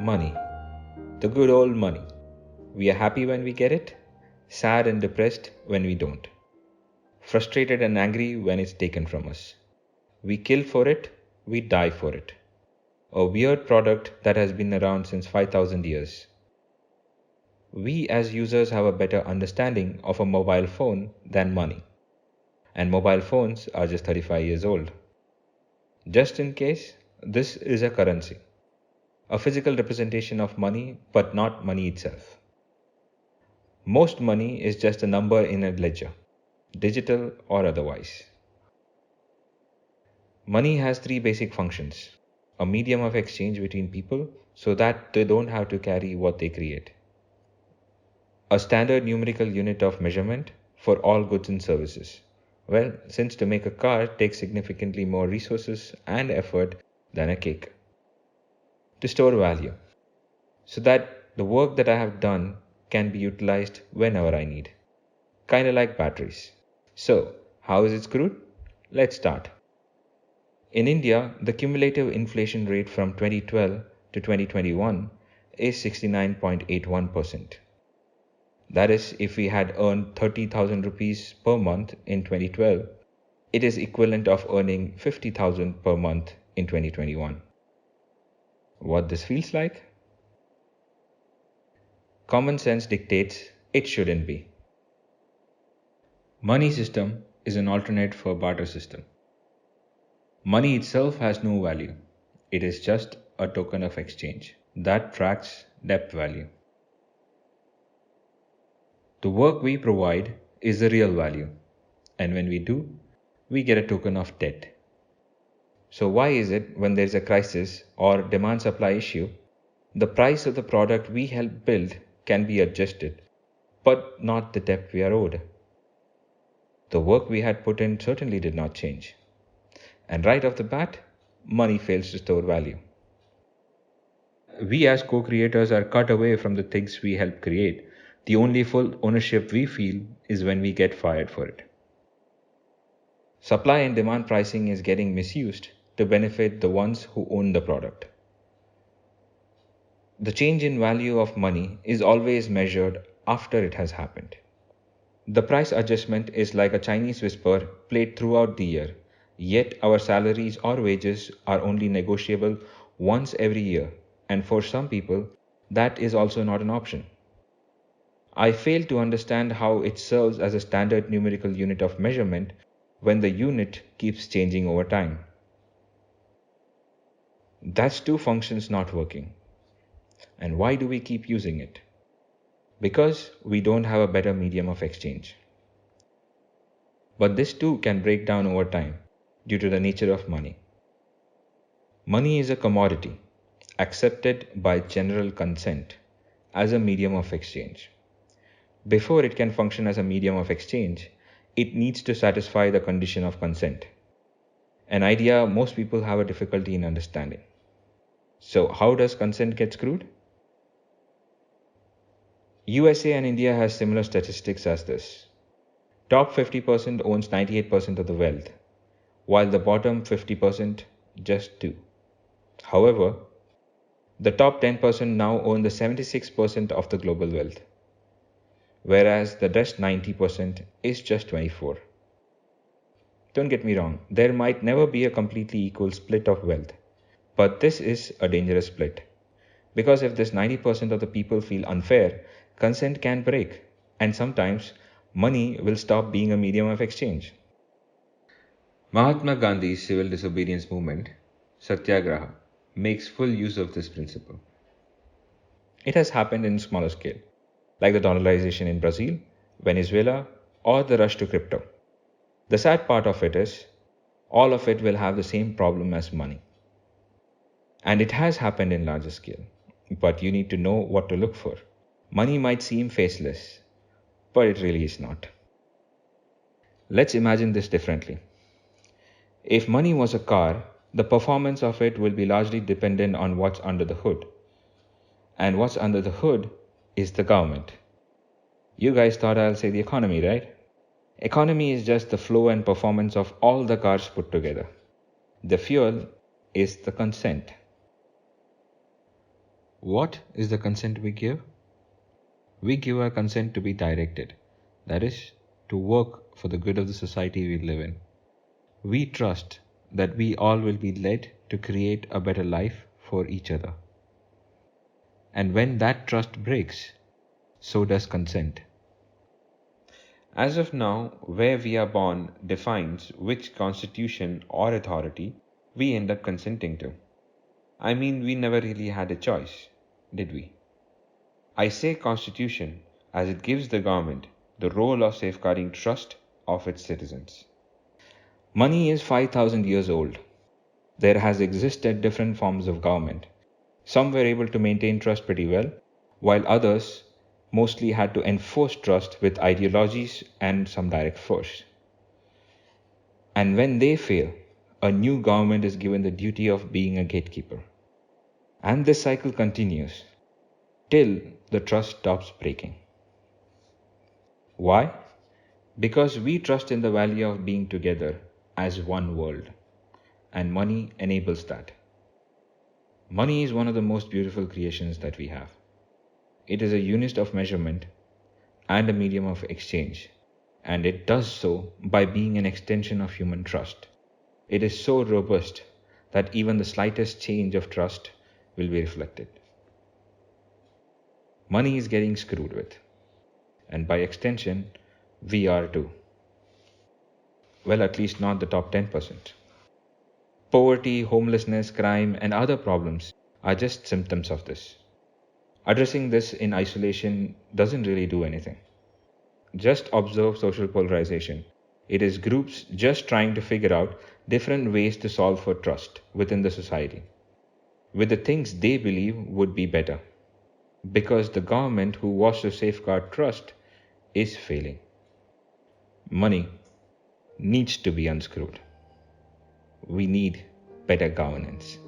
Money. The good old money. We are happy when we get it, sad and depressed when we don't, frustrated and angry when it's taken from us. We kill for it, we die for it. A weird product that has been around since 5000 years. We as users have a better understanding of a mobile phone than money. And mobile phones are just 35 years old. Just in case, this is a currency. A physical representation of money, but not money itself. Most money is just a number in a ledger, digital or otherwise. Money has three basic functions. A medium of exchange between people so that they don't have to carry what they create. A standard numerical unit of measurement for all goods and services. Well, since to make a car takes significantly more resources and effort than a cake. To store value, so that the work that I have done can be utilized whenever I need. Kinda like batteries. So, how is it screwed? Let's start. In India, the cumulative inflation rate from 2012 to 2021 is 69.81%. That is, if we had earned 30,000 rupees per month in 2012, it is equivalent of earning 50,000 per month in 2021. What this feels like? Common sense dictates it shouldn't be. Money system is an alternate for barter system. Money itself has no value. It is just a token of exchange that tracks depth value. The work we provide is the real value, and when we do, we get a token of debt. So why is it when there is a crisis or demand-supply issue, the price of the product we help build can be adjusted, but not the debt we are owed? The work we had put in certainly did not change. And right off the bat, money fails to store value. We as co-creators are cut away from the things we help create. The only full ownership we feel is when we get fired for it. Supply and demand pricing is getting misused to benefit the ones who own the product. The change in value of money is always measured after it has happened. The price adjustment is like a Chinese whisper played throughout the year, yet our salaries or wages are only negotiable once every year, and for some people, that is also not an option. I fail to understand how it serves as a standard numerical unit of measurement when the unit keeps changing over time. That's two functions not working. And why do we keep using it? Because we don't have a better medium of exchange. But this too can break down over time due to the nature of money. Money is a commodity accepted by general consent as a medium of exchange. Before it can function as a medium of exchange, it needs to satisfy the condition of consent, an idea most people have a difficulty in understanding. So how does consent get screwed? USA and India has similar statistics as this. Top 50% owns 98% of the wealth, while the bottom 50% just do. However, the top 10% now own the 76% of the global wealth, whereas the rest 90% is just 24%. Don't get me wrong, there might never be a completely equal split of wealth, but this is a dangerous split. Because if this 90% of the people feel unfair, consent can break, and sometimes money will stop being a medium of exchange. Mahatma Gandhi's civil disobedience movement, Satyagraha, makes full use of this principle. It has happened in smaller scale, like the dollarization in Brazil, Venezuela, or the rush to crypto. The sad part of it is, all of it will have the same problem as money. And it has happened in larger scale, but you need to know what to look for. Money might seem faceless, but it really is not. Let's imagine this differently. If money was a car, the performance of it will be largely dependent on what's under the hood. And what's under the hood is the government. You guys thought I'll say the economy, right? Economy is just the flow and performance of all the cars put together. The fuel is the consent. What is the consent we give? We give our consent to be directed, that is, to work for the good of the society we live in. We trust that we all will be led to create a better life for each other. And when that trust breaks, so does consent. As of now, where we are born defines which constitution or authority we end up consenting to. I mean, we never really had a choice, did we? I say constitution as it gives the government the role of safeguarding trust of its citizens. Money is 5,000 years old. There has existed different forms of government. Some were able to maintain trust pretty well, while others mostly had to enforce trust with ideologies and some direct force. And when they fail, a new government is given the duty of being a gatekeeper. And this cycle continues till the trust stops breaking. Why? Because we trust in the value of being together as one world, and money enables that. Money is one of the most beautiful creations that we have. It is a unit of measurement and a medium of exchange, and it does so by being an extension of human trust. It is so robust that even the slightest change of trust will be reflected. Money is getting screwed with, and by extension, we are too. Well, at least not the top 10%. Poverty, homelessness, crime, and other problems are just symptoms of this. Addressing this in isolation doesn't really do anything. Just observe social polarization. It is groups just trying to figure out different ways to solve for trust within the society, with the things they believe would be better. Because the government who was to safeguard trust is failing. Money needs to be unscrewed. We need better governance.